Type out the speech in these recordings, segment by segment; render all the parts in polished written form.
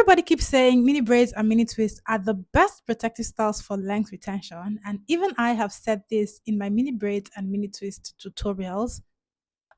Everybody keeps saying mini braids and mini twists are the best protective styles for length retention, and even I have said this in my mini braids and mini twist tutorials.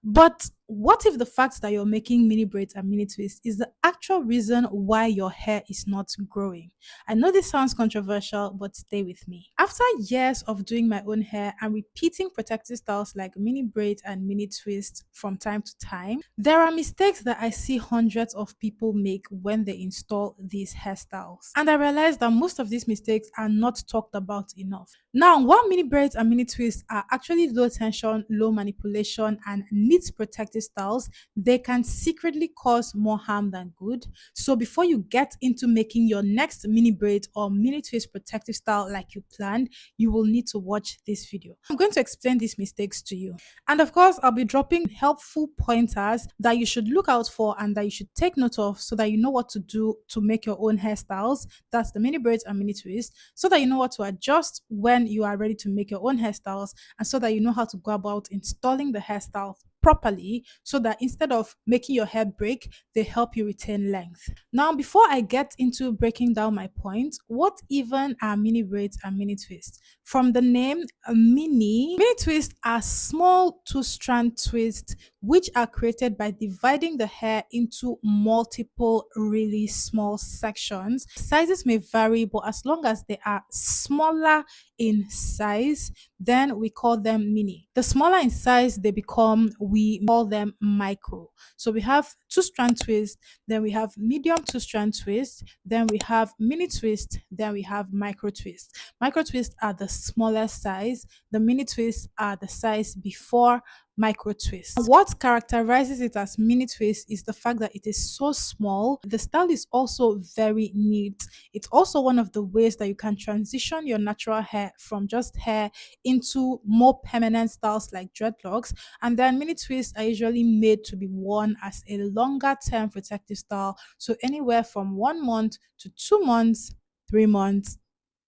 But what if the fact that you're making mini braids and mini twists is the actual reason why your hair is not growing? I know this sounds controversial, but stay with me. After years of doing my own hair and repeating protective styles like mini braids and mini twists from time to time, there are mistakes that I see hundreds of people make when they install these hairstyles. And I realized that most of these mistakes are not talked about enough. Now, while mini braids and mini twists are actually low tension, low manipulation, and neat protective styles, they can secretly cause more harm than good. So before you get into making your next mini braid or mini twist protective style like you planned, you will need to watch this video. I'm going to explain these mistakes to you. And of course, I'll be dropping helpful pointers that you should look out for and that you should take note of so that you know what to do to make your own hairstyles. That's the mini braids and mini twists, so that you know what to adjust when you are ready to make your own hairstyles, and so that you know how to go about installing the hairstyle properly so that instead of making your hair break, they help you retain length. Now, before I get into breaking down my points, what even are mini braids and mini twists? From the name, mini twists are small two-strand twists which are created by dividing the hair into multiple really small sections. Sizes may vary, but as long as they are smaller in size, then we call them mini. The smaller in size they become, we call them micro. So we have two-strand twist, then we have medium two-strand twist, then we have mini twist, then we have micro twist. Micro twists are the smaller size, the mini twists are the size before micro twist. What characterizes it as mini twist is the fact that it is so small. The style is also very neat. It's also one of the ways that you can transition your natural hair from just hair into more permanent styles like dreadlocks. And then mini twists are usually made to be worn as a longer term protective style. So anywhere from 1 month to 2 months, 3 months,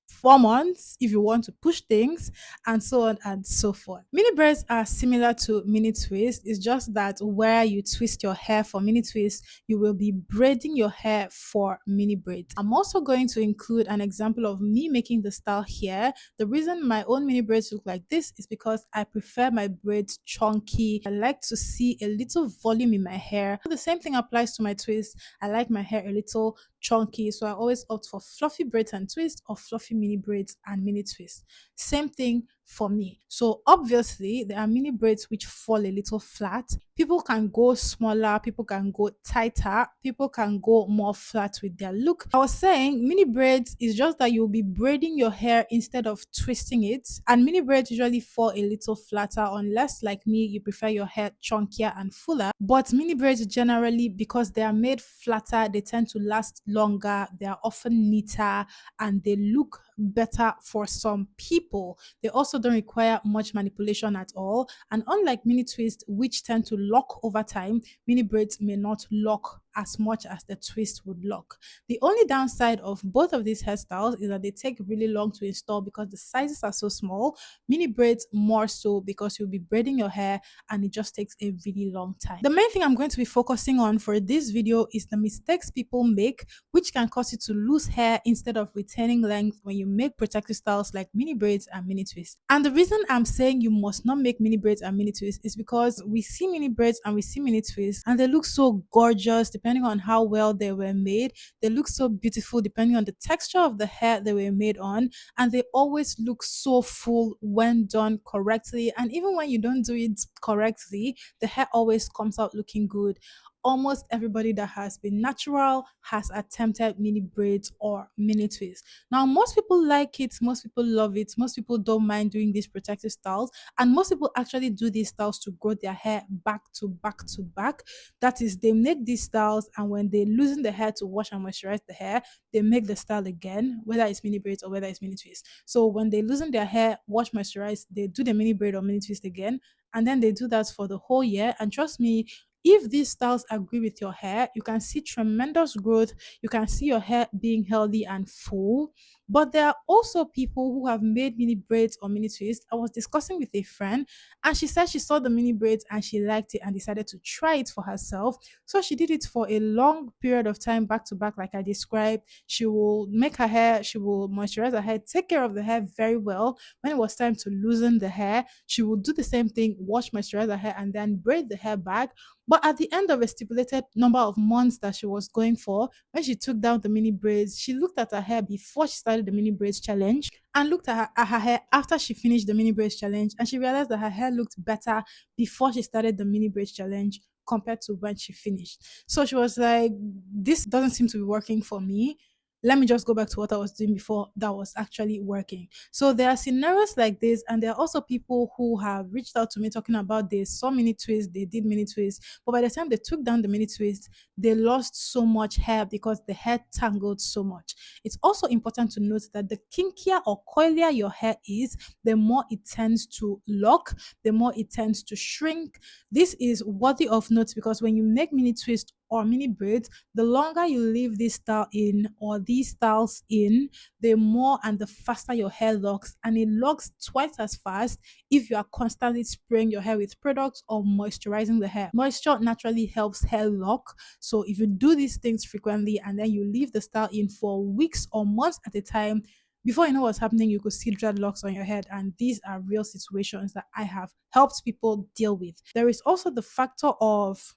4 months if you want to push things, and so on and so forth. Mini braids are similar to mini twists. It's just that where you twist your hair for mini twists, you will be braiding your hair for mini braids. I'm also going to include an example of me making the style here. The reason my own mini braids look like this is because I prefer my braids chunky. I like to see a little volume in my hair. The same thing applies to my twists. I like my hair a little chunky, so I always opt for fluffy braids and twists or fluffy mini braids and mini twists. Same thing for me. So obviously there are mini braids which fall a little flat. People can go smaller, people can go tighter, people can go more flat with their look. I was saying mini braids is just that you'll be braiding your hair instead of twisting it, and mini braids usually fall a little flatter unless, like me, you prefer your hair chunkier and fuller. But mini braids generally, because they are made flatter, they tend to last longer, they are often neater, and they look better for some people. They also don't require much manipulation at all. And unlike mini twists, which tend to lock over time, mini braids may not lock as much as the twist would lock. The only downside of both of these hairstyles is that they take really long to install because the sizes are so small. Mini braids more so because you'll be braiding your hair and it just takes a really long time. The main thing I'm going to be focusing on for this video is the mistakes people make, which can cause you to lose hair instead of retaining length when you make protective styles like mini braids and mini twists. And the reason I'm saying you must not make mini braids and mini twists is because we see mini braids and we see mini twists and they look so gorgeous depending on how well they were made. They look so beautiful depending on the texture of the hair they were made on, and they always look so full when done correctly. And even when you don't do it correctly, the hair always comes out looking good. Almost everybody that has been natural has attempted mini braids or mini twists. Now, most people like it, most people love it, most people don't mind doing these protective styles, and most people actually do these styles to grow their hair back to back to back. That is, they make these styles, and when they loosen the hair to wash and moisturize the hair, they make the style again, whether it's mini braids or whether it's mini twists. So when they loosen their hair, wash, moisturize, they do the mini braid or mini twist again, and then they do that for the whole year. And trust me, if these styles agree with your hair, you can see tremendous growth. You can see your hair being healthy and full. But there are also people who have made mini braids or mini twists. I was discussing with a friend, and she said she saw the mini braids and she liked it and decided to try it for herself. So she did it for a long period of time, back to back, like I described. She will make her hair, she will moisturize her hair, take care of the hair very well. When it was time to loosen the hair, she would do the same thing, wash, moisturize her hair, and then braid the hair back. But at the end of a stipulated number of months that she was going for, when she took down the mini braids, she looked at her hair before she started the mini braids challenge and looked at her hair after she finished the mini braids challenge, and she realized that her hair looked better before she started the mini braids challenge compared to when she finished. So she was like, this doesn't seem to be working for me. Let me just go back to what I was doing before that was actually working. So there are scenarios like this, and there are also people who have reached out to me talking about this. Saw mini twists, they did mini twists, but by the time they took down the mini twist, they lost so much hair because the hair tangled so much. It's also important to note that the kinkier or coilier your hair is, the more it tends to lock, the more it tends to shrink. This is worthy of note because when you make mini twist or mini braids, the longer you leave this style in or these styles in, the more and the faster your hair locks, and it locks twice as fast if you are constantly spraying your hair with products or moisturizing the hair. Moisture naturally helps hair lock. So if you do these things frequently and then you leave the style in for weeks or months at a time, before you know what's happening, you could see dreadlocks on your head. And these are real situations that I have helped people deal with. There is also the factor of,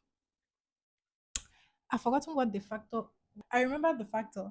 I've forgotten what the factor. I remember the factor.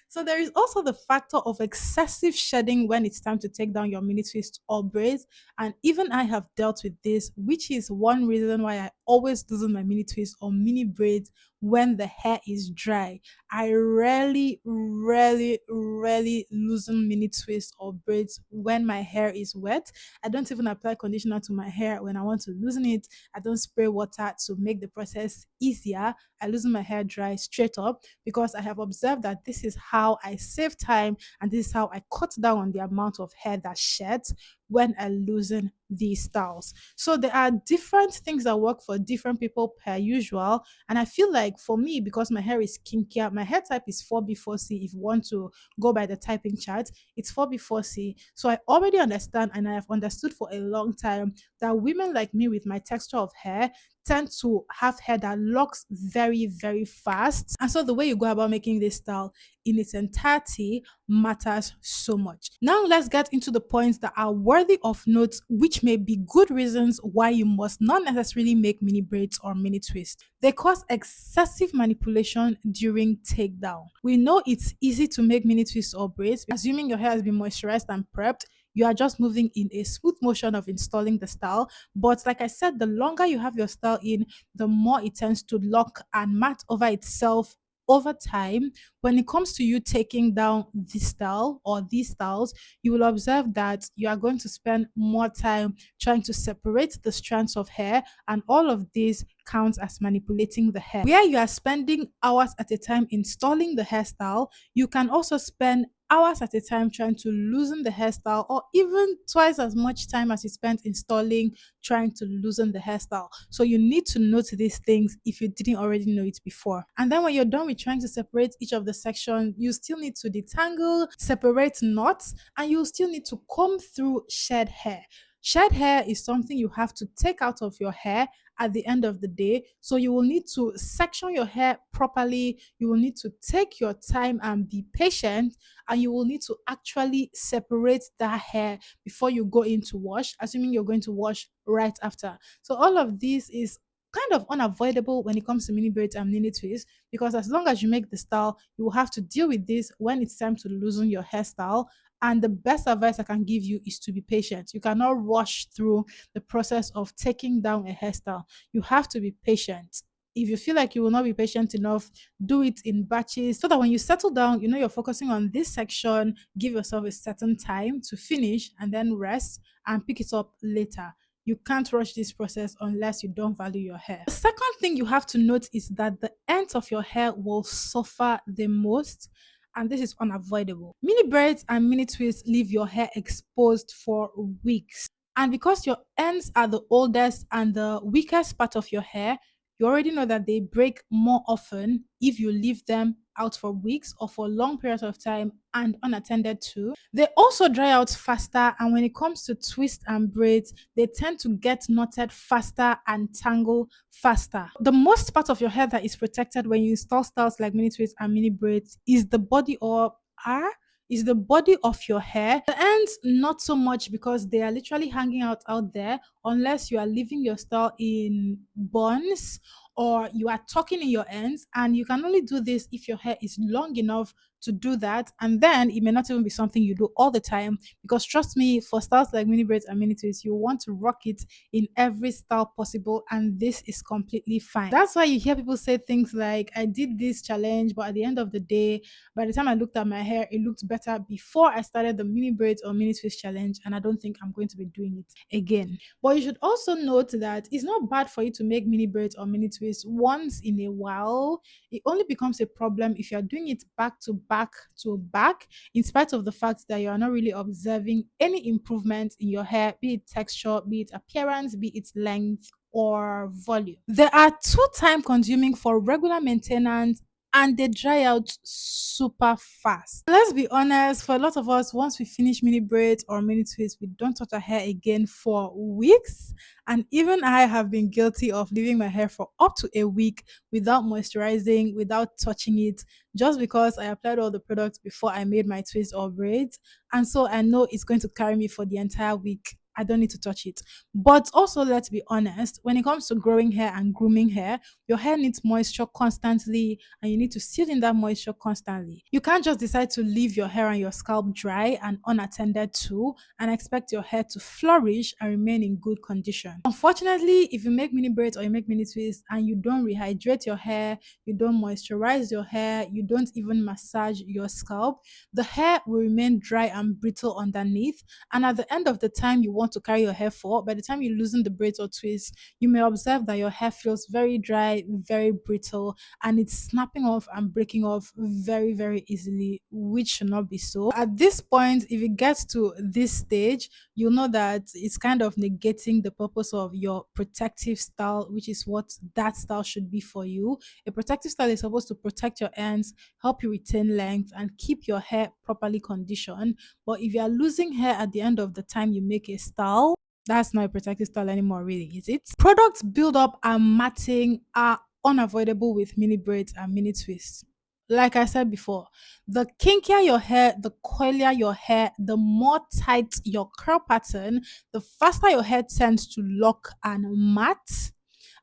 So there is also the factor of excessive shedding when it's time to take down your mini twist or braids. And even I have dealt with this, which is one reason why I always loosen my mini twist or mini braids when the hair is dry. I rarely loosen mini twist or braids when my hair is wet. I don't even apply conditioner to my hair when I want to loosen it. I don't spray water to make the process easier. I loosen my hair dry straight up because I have observed that this is how I save time and this is how I cut down on the amount of hair that sheds when I loosen these styles. So there are different things that work for different people per usual. And I feel like for me, because my hair is kinkier, my hair type is 4B4C. If you want to go by the typing chart, it's 4B4C. So I already understand, and I have understood for a long time, that women like me with my texture of hair tend to have hair that locks very fast. And so the way you go about making this style in its entirety matters so much. Now let's get into the points that are worthy of note, which may be good reasons why you must not necessarily make mini braids or mini twists. They cause excessive manipulation during takedown. We know it's easy to make mini twists or braids, assuming your hair has been moisturized and prepped. You are just moving in a smooth motion of installing the style. But like I said, the longer you have your style in, the more it tends to lock and mat over itself over time. When it comes to you taking down this style or these styles, you will observe that you are going to spend more time trying to separate the strands of hair, and all of this counts as manipulating the hair. Where you are spending hours at a time installing the hairstyle, you can also spend hours at a time trying to loosen the hairstyle, or even twice as much time as you spent installing trying to loosen the hairstyle. So you need to note these things if you didn't already know it before. And then when you're done with trying to separate each of the sections, you still need to detangle, separate knots, and you still need to comb through shed hair. Shed hair is something you have to take out of your hair at the end of the day. So you will need to section your hair properly. You will need to take your time and be patient, and you will need to actually separate that hair before you go into wash, assuming you're going to wash right after. So all of this is kind of unavoidable when it comes to mini braids and mini twists, because as long as you make the style, you will have to deal with this when it's time to loosen your hairstyle. And the best advice I can give you is to be patient. You cannot rush through the process of taking down a hairstyle. You have to be patient. If you feel like you will not be patient enough, do it in batches so that when you settle down, you know you're focusing on this section. Give yourself a certain time to finish and then rest and pick it up later. You can't rush this process unless you don't value your hair. The second thing you have to note is that the ends of your hair will suffer the most, and this is unavoidable. Mini braids and mini twists leave your hair exposed for weeks. And because your ends are the oldest and the weakest part of your hair, you already know that they break more often if you leave them out for weeks or for long periods of time and unattended to. They also dry out faster, and when it comes to twists and braids, they tend to get knotted faster and tangle faster. The most part of your hair that is protected when you install styles like mini twists and mini braids is the body or ah is the body of your hair. The ends, not so much because they are literally hanging out there unless you are leaving your style in buns or you are tucking in your ends. And you can only do this if your hair is long enough to do that. And then it may not even be something you do all the time because trust me, for styles like mini braids and mini twists, you want to rock it in every style possible. And this is completely fine. That's why you hear people say things like, I did this challenge, but at the end of the day, by the time I looked at my hair, it looked better before I started the mini braids or mini twist challenge, and I don't think I'm going to be doing it again. But you should also note that it's not bad for you to make mini braids or mini twists once in a while. It only becomes a problem if you're doing it back to back to back, in spite of the fact that you are not really observing any improvement in your hair, be it texture, be it appearance, be it length or volume. They are too time consuming for regular maintenance and they dry out super fast. Let's be honest, for a lot of us, once we finish mini braids or mini twists, we don't touch our hair again for weeks. And even I have been guilty of leaving my hair for up to a week without moisturizing, without touching it, just because I applied all the products before I made my twists or braids. And so I know it's going to carry me for the entire week. I don't need to touch it. But also, let's be honest, when it comes to growing hair and grooming hair, your hair needs moisture constantly and you need to sit in that moisture constantly. You can't just decide to leave your hair and your scalp dry and unattended to and expect your hair to flourish and remain in good condition. Unfortunately, if you make mini braids or you make mini twists and you don't rehydrate your hair, you don't moisturize your hair, you don't even massage your scalp, the hair will remain dry and brittle underneath. And at the end of the time you want to carry your hair for, by the time you loosen the braids or twists, you may observe that your hair feels very dry, very brittle, and it's snapping off and breaking off very, very easily, which should not be so. At this point, if it gets to this stage, you'll know that it's kind of negating the purpose of your protective style, which is what that style should be for you. A protective style is supposed to protect your ends, help you retain length, and keep your hair properly conditioned. But if you are losing hair at the end of the time you make a style, that's not a protective style anymore, really, is it? Products build up and matting are unavoidable with mini braids and mini twists. Like I said before, the kinkier your hair, the coilier your hair, the more tight your curl pattern, the faster your hair tends to lock and mat.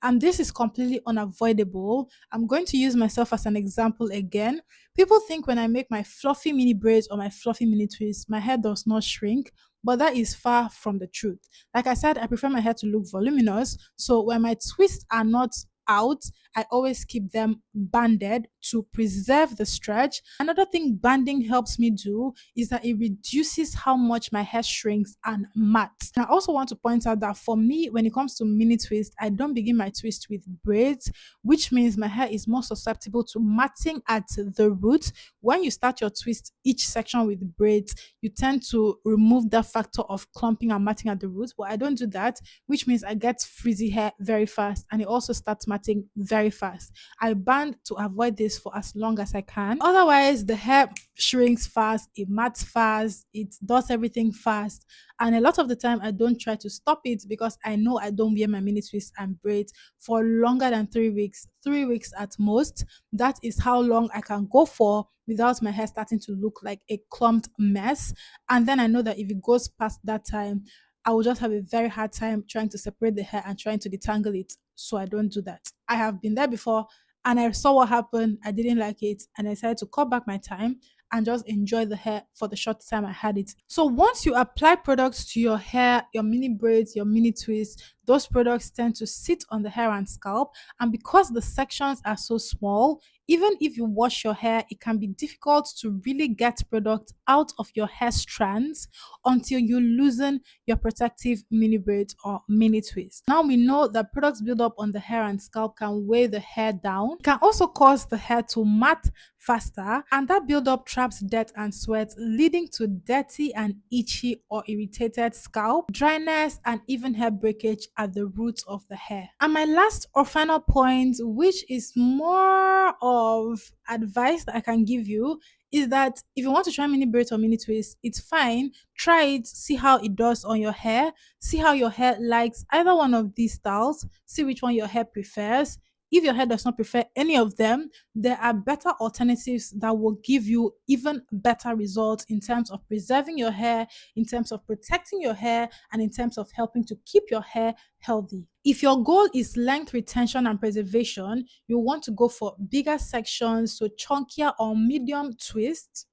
And this is completely unavoidable. I'm going to use myself as an example again. People think when I make my fluffy mini braids or my fluffy mini twists, my hair does not shrink, but that is far from the truth. Like I said, I prefer my hair to look voluminous. So when my twists are not out, I always keep them banded to preserve the stretch. Another thing banding helps me do is that it reduces how much my hair shrinks and mats. And I also want to point out that for me, when it comes to mini twist, I don't begin my twist with braids, which means my hair is more susceptible to matting at the root. When you start your twist each section with braids, you tend to remove that factor of clumping and matting at the root. But I don't do that, which means I get frizzy hair very fast and it also starts matting very fast. I band to avoid this for as long as I can. Otherwise, the hair shrinks fast, it mats fast, it does everything fast. And a lot of the time, I don't try to stop it because I know I don't wear my mini twists and braids for longer than 3 weeks, 3 weeks at most. That is how long I can go for without my hair starting to look like a clumped mess. And then I know that if it goes past that time, I will just have a very hard time trying to separate the hair and trying to detangle it. So I don't do that. I have been there before and I saw what happened. I didn't like it and I decided to cut back my time and just enjoy the hair for the short time I had it. So once you apply products to your hair, your mini braids, your mini twists, those products tend to sit on the hair and scalp. And because the sections are so small, even if you wash your hair, it can be difficult to really get product out of your hair strands until you loosen your protective mini braids or mini twist. Now we know that products build up on the hair and scalp can weigh the hair down. It can also cause the hair to mat faster, and that buildup traps dirt and sweat, leading to dirty and itchy or irritated scalp, dryness, and even hair breakage at the roots of the hair. And my last or final point, which is more of advice that I can give you, is that if you want to try mini braids or mini twists, it's fine. Try it, see how it does on your hair, see how your hair likes either one of these styles, see which one your hair prefers. If your hair does not prefer any of them, there are better alternatives that will give you even better results in terms of preserving your hair, in terms of protecting your hair, and in terms of helping to keep your hair healthy. If your goal is length retention and preservation, you want to go for bigger sections, so chunkier or medium twists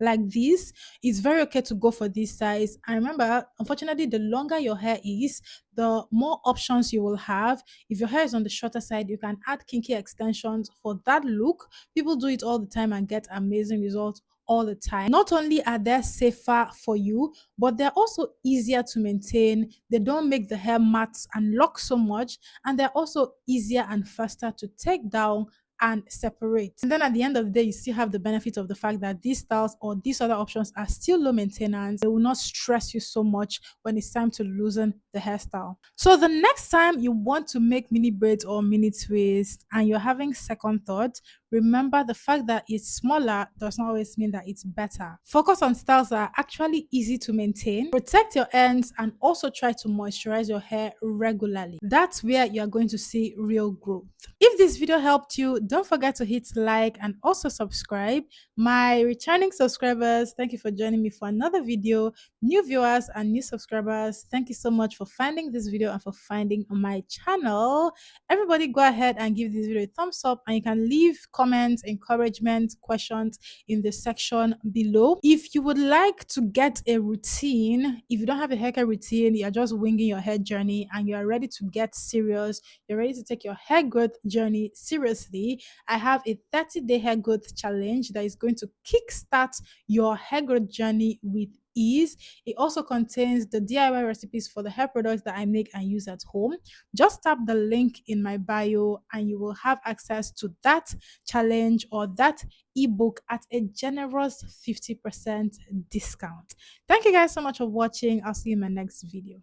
like this. It's very okay to go for this size. And remember, unfortunately, the longer your hair is, the more options you will have. If your hair is on the shorter side, you can add kinky extensions for that look. People do it all the time and get amazing results all the time. Not only are they safer for you, but they're also easier to maintain. They don't make the hair matte and lock so much, and they're also easier and faster to take down and separate. And then at the end of the day, you still have the benefit of the fact that these styles or these other options are still low maintenance. They will not stress you so much when it's time to loosen the hairstyle. So the next time you want to make mini braids or mini twists and you're having second thought, remember the fact that it's smaller does not always mean that it's better. Focus on styles that are actually easy to maintain, protect your ends, and also try to moisturize your hair regularly. That's where you're going to see real growth. If this video helped you, don't forget to hit like and also subscribe. My returning subscribers, thank you for joining me for another video. New viewers and new subscribers, thank you so much for finding this video and for finding my channel. Everybody go ahead and give this video a thumbs up, and you can leave comments, encouragement, questions in the section below. If you would like to get a routine, if you don't have a haircut routine, you're just winging your hair journey and you are ready to get serious, you're ready to take your hair growth journey seriously, I have a 30-day hair growth challenge that is going to kickstart your hair growth journey with ease. It also contains the DIY recipes for the hair products that I make and use at home. Just tap the link in my bio and you will have access to that challenge or that ebook at a generous 50% discount. Thank you guys so much for watching. I'll see you in my next video.